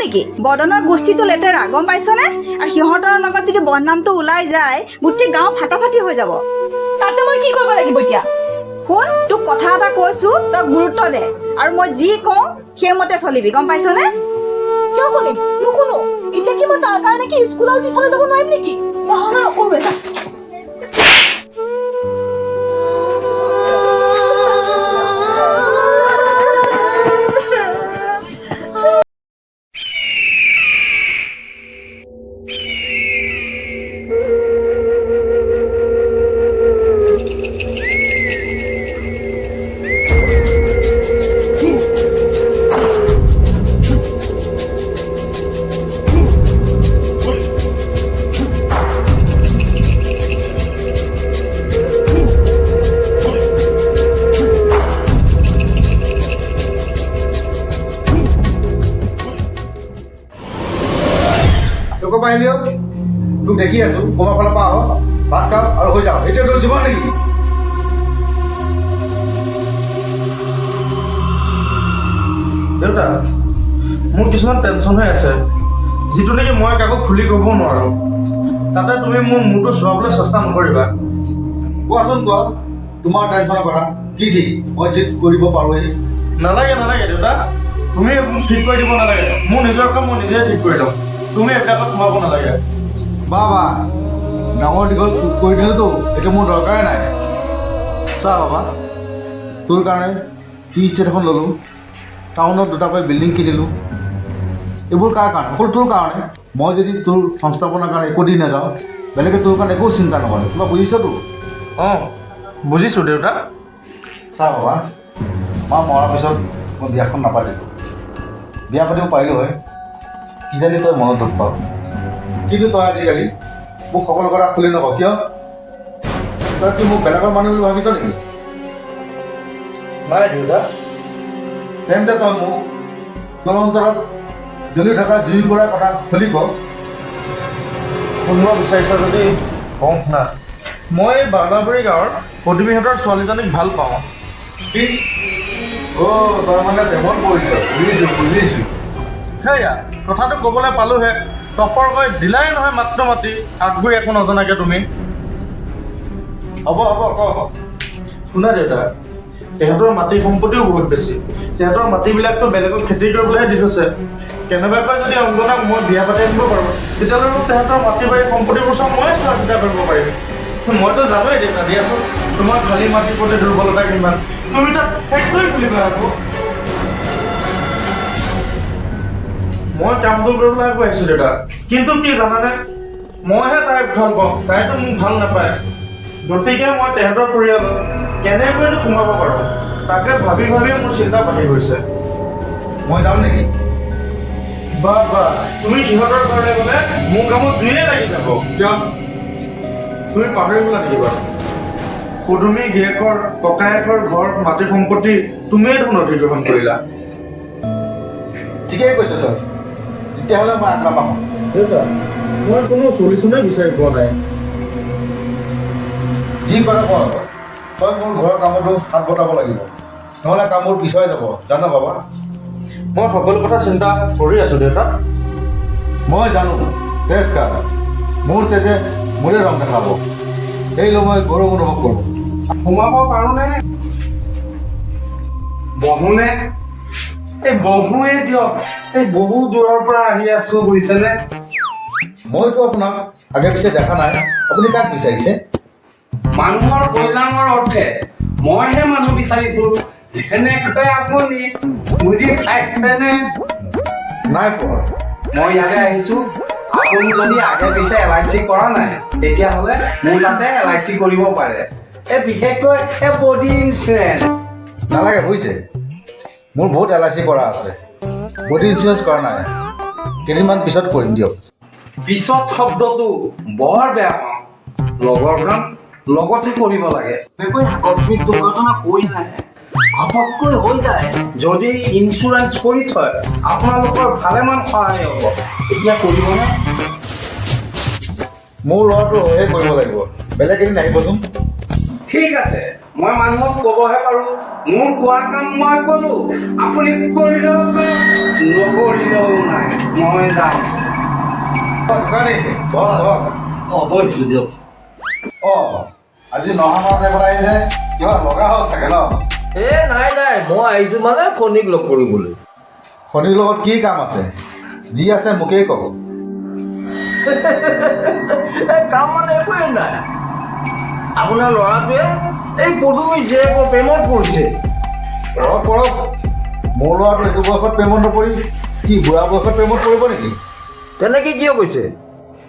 নেকি বদনৰ গোষ্ঠীটো লেতেৰা গম পাইছনে আৰু সিহঁতৰ লগত যদি বদনামটো ওলাই যায় গোটেই গাঁও ফাটাফাটি হৈ যাব তাতে মই কি কৰিব লাগিব এতিয়া শুন তোক কথা এটা কৈছো তই গুৰুত্ব দে আৰু মই যি কওঁ সেইমতে চলিবি গম পাইছনে কিয় শুনিম নুশুনো এতিয়া কি মই তাৰ কাৰণে কি স্কুল আৰু টিউচন যাব নোৱাৰিম নেকি নহয় নকৰো এটা আহিলেও তোক দেখি আছো ক'ৰবাৰ ফালৰ পৰা আহ ভাত খাওঁ আৰু হৈ যাওঁ এতিয়া তোৰ জীৱন নেকি দেউতা মোৰ কিছুমান টেনশ্যন হৈ আছে যিটো নেকি মই কাকো খুলি ক'ব নোৱাৰোঁ তাতে তুমি মোৰ মূৰটো চুৱাবলৈ চেষ্টা নকৰিবা কোৱাচোন কোৱা তোমাৰ টেনশ্যনৰ কথা কি ঠিক মই ঠিক কৰিব পাৰোঁহি নালাগে নালাগে দেউতা তুমি মোক ঠিক কৰি দিব নালাগে মোৰ নিজৰ কাম মই নিজে ঠিক কৰি ল'ম তুমি এইবিলাকত সোমাব নালাগে বা বা ডাঙৰ দীঘল কৰি দিলেতো এতিয়া মোৰ দৰকাৰে নাই চা বাবা তোৰ কাৰণে টি ষ্টেট এখন ল'লোঁ টাউনত দুটাকৈ বিল্ডিং কিনিলোঁ এইবোৰ কাৰ কাৰণে অকল তোৰ কাৰণে মই যদি তোৰ সংস্থাপনৰ কাৰণে একো দি নাযাওঁ বেলেগে তোৰ কাৰণে একো চিন্তা নকৰে কিবা বুজিছতো অঁ বুজিছোঁ দেউতা চা বাবা মা মৰাৰ পিছত মই বিয়াখন নাপাতিলোঁ বিয়া পাতিব পাৰিলোঁ হয় কিজানি তই মনত দুখ পাৱ কিন্তু তই আজিকালি মোক সকলো কথা খুলি নকওঁ কিয় তই কি মোক বেলেগৰ মানুহ বুলি ভাবিছ নেকি নাই দেউতা তেন্তে তই মোক তোৰ অন্তৰত জ্বলি থকা জুই কৰাৰ কথা খুলি ক শুনিব বিচাৰিছা যদি কওঁ শুনা মই বাৰ্ণাবাৰী গাঁৱৰ প্ৰতিমীহঁতৰ ছোৱালীজনীক ভাল পাওঁ কি অ' তই মানে প্ৰেমত পৰিছ বুজিছোঁ বুজিছোঁ সেয়া কথাটো ক'বলৈ পালোঁহে টপৰকৈ দিলাই নহয় মাত্ৰ মাতি আগবাঢ়ি একো নজনাকৈ তুমি হ'ব হ'ব ক শুনা দেউতা তেহেঁতৰ মাটি সম্পত্তিও বহুত বেছি তেহেঁতৰ মাটিবিলাকতো বেলেগক খেতি কৰিবলৈহে দি থৈছে কেনেবাকৈ যদি অংগনাক মই বিয়া পাতি আনিব পাৰোঁ তেতিয়াহ'লে তেহেঁতৰ মাটি বাৰী সম্পত্তিবোৰ চব মই চোৱা চিতা কৰিব পাৰিম মইতো জানোৱেই দেউতা দিয়াচোন তোমাৰ খালী মাটিৰ প্ৰতি দুৰ্বলতা কিমান তুমি তাত ফেক্টৰী খুলিবা আকৌ মই কামটো কৰিবলৈ আগবাঢ়িছোঁ দেউতা কিন্তু কি জানানে মইহে তাইক ভাল পাওঁ তাইতো মোক ভাল নাপায় গতিকে মই তেহেঁতৰ পৰিয়ালত কেনেকৈনো সোমাব পাৰোঁ তাকে ভাবি ভাবি মোৰ চিন্তা বাঢ়ি গৈছে মই যাম নেকি বা তুমি ইহঁতৰ ঘৰলৈ গ'লে মোৰ কামত জুইয়ে লাগি যাব কিয় তুমি পাহৰি গ'লা নেকি বাৰু পদুমী গিৰিয়েকৰ ককায়েকৰ ঘৰ মাটি সম্পত্তি তুমিয়ে দেখোন অধিগ্ৰহণ কৰিলা ঠিকেই কৈছ তই তেতিয়াহ'লে মই আগ নাপাওঁ দেউতা মই কোনো চলিউশ্যনে বিচাৰি পোৱা নাই যি কৰে কৰ তই মোৰ ঘৰৰ কামতো হাত বটাব লাগিব নহ'লে কামবোৰ পিছুৱাই যাব জানো বাবা মই সকলো কথা চিন্তা কৰি আছোঁ দেউতা মই জানো তেজ কাৰ মোৰ তেজে মোৰে ৰং দেখাব সেইলৈ মই গৌৰৱ অনুভৱ কৰোঁ সোমাব পাৰোঁনে বহোনে এই বহুৱে দিয়ক এই বহু দূৰৰ পৰা আহি আছোঁ বুজিছেনে মইতো আপোনাক আগে পিছে দেখা নাই আপুনি কাক বিচাৰিছে মানুহৰ কল্যাণৰ অৰ্থে মইহে মানুহ বিচাৰি ফুৰোঁ যেনেকৈ আপুনি বুজি পাইছেনে নাই পোৱা মই ইয়ালৈ আহিছোঁ আপুনি যদি আগে পিছে LIC কৰা নাই তেতিয়াহ'লে মোৰ তাতে LIC কৰিব পাৰে এই বিশেষকৈ এই বডি ইঞ্চুৰেঞ্চ নালাগে বুজিছে মোৰ বহুত LIC কৰা আছে বডি ইঞ্চুৰেঞ্চ কৰা নাই কেইদিনমান পিছত কৰিম দিয়ক পিছত শব্দটো বৰ বেয়া পাওঁ লগৰ কাম লগতে কৰিব লাগে এনেকৈ আকস্মিক দুৰ্ঘটনা কৈ নাহে ঘপককৈ হৈ যায় যদি ইঞ্চুৰেঞ্চ কৰি থয় আপোনালোকৰ ভালেমান সহায় হ'ব এতিয়া কৰিবনে মোৰ ল'ৰাটো হৈয়ে কৰিব লাগিব বেলেগ এদিন আহিবচোন ঠিক আছে মই মানুহক ক'বহে পাৰোঁ। মোৰ কোৱাৰ কাম মই ক'লো, আপুনি কৰিলেও নকৰিলেও নাই, মই যাম। দোকানী বহ গৈছোঁ দিয়ক। অঁ আজি নহা মাহত এবাৰ আহিছে কিবা লগা হ'ল চাগে ন? নাই মই আহিছোঁ মানে খনিক লগ কৰিবলৈ। শনিৰ লগত কি কাম আছে? যি আছে মোকেই ক'ব। কাম মানে একোৱেই নাই। আপোনাৰ ল'ৰাটোৱে এই পদুমী জীয়েকৰ প্ৰেমত পৰিছে। পৰক মোৰ ল'ৰাটো এইটো বয়সত প্ৰেমত নপৰি কি বুঢ়া বয়সত প্ৰেমত পৰিব নেকি? তেনেকৈ কিয় কৈছে?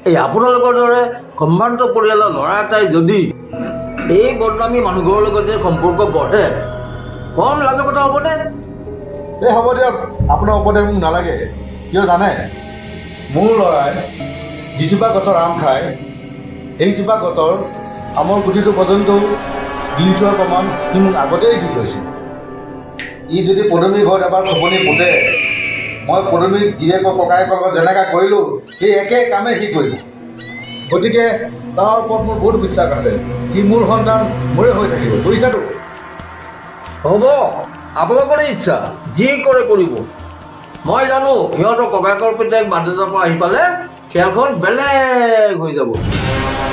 এই আপোনালোকৰ দৰে সম্ভ্ৰান্ত পৰিয়ালৰ ল'ৰা এটাই যদি এই বদনামী মানুহঘৰৰ লগত যে সম্পৰ্ক গঢ়ে, কম লাজৰ কথা হ'বনে? এই হ'ব দিয়ক, আপোনাৰ উপদেশ মোক নালাগে। কিয় জানে, মোৰ ল'ৰাই যিজোপা গছৰ আম খায় সেইজোপা গছৰ আমৰ গুটিটো পৰ্যন্তও গিলি থোৱাৰ প্ৰমাণ সি মোক আগতেই দি থৈছে। ই যদি পদুমী ঘৰত এবাৰ খপনি পোতে, মই পদুমীৰ গিৰিয়েকৰ ককায়েকৰ লগত যেনেকৈ কৰিলোঁ সেই একে কামেই সি কৰিব। গতিকে তাৰ ওপৰত মোৰ বহুত বিশ্বাস আছে, সি মোৰ সন্তান মোৰে হৈ থাকিব। বুজিছাতো? হ'ব, আপোনালোকৰে ইচ্ছা, যি কৰে কৰিব। মই জানো সিহঁতৰ ককায়েকৰ পিতাইক বাধ্যতাৰ পৰা আহি পালে খেলখন বেলেগ হৈ যাব।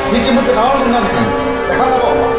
সি কি মোক দেখাওঁ নেকি? দেখা যাব।